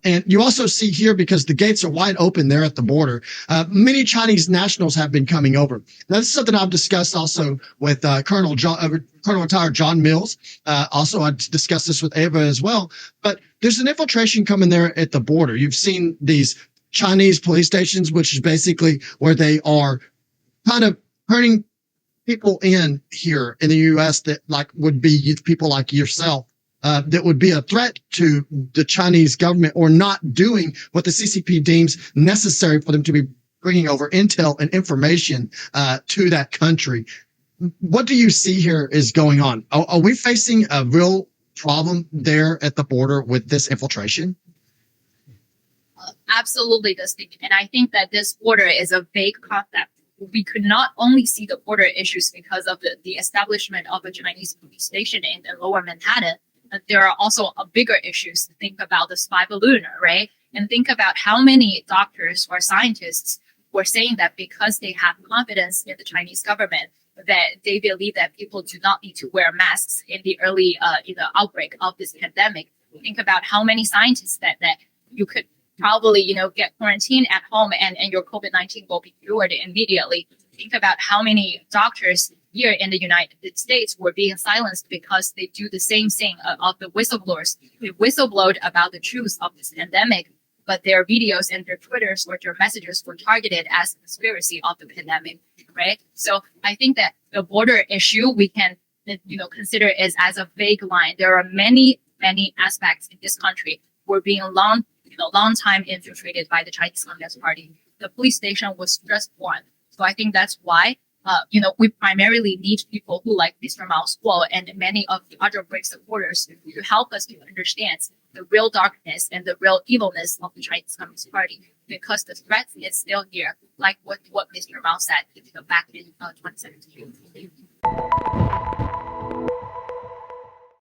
And you also see here, because the gates are wide open there at the border, many Chinese nationals have been coming over. Now, this is something I've discussed also with Colonel Retired John Mills. Also, I discussed this with Ava as well. But there's an infiltration coming there at the border. You've seen these Chinese police stations, which is basically where they are kind of turning people in here in the U.S. that would be people like yourself. That would be a threat to the Chinese government, or not doing what the CCP deems necessary for them to be bringing over intel and information to that country. What do you see here is going on? Are we facing a real problem there at the border with this infiltration? Absolutely, distinct. And I think that this border is a vague concept. We could not only see the border issues because of the establishment of a Chinese police station in the lower Manhattan. There are also bigger issues. Think about the spy balloon, right? And think about how many doctors or scientists were saying that because they have confidence in the Chinese government, that they believe that people do not need to wear masks in the early outbreak of this pandemic. Think about how many scientists that you could probably, get quarantined at home and your COVID-19 will be cured immediately. Think about how many doctors here in the United States were being silenced because they do the same thing of the whistleblowers. They whistleblowed about the truth of this pandemic, but their videos and their Twitters or their messages were targeted as a conspiracy of the pandemic, right? So I think that the border issue we can, consider is as a vague line. There are many, many aspects in this country were being long time infiltrated by the Chinese Communist Party. The police station was just one. So I think that's why we primarily need people who like Mr. Mao's Guo and many of the other BRICS supporters to help us to understand the real darkness and the real evilness of the Chinese Communist Party, because the threat is still here, like what Mr. Mao said back in 2017.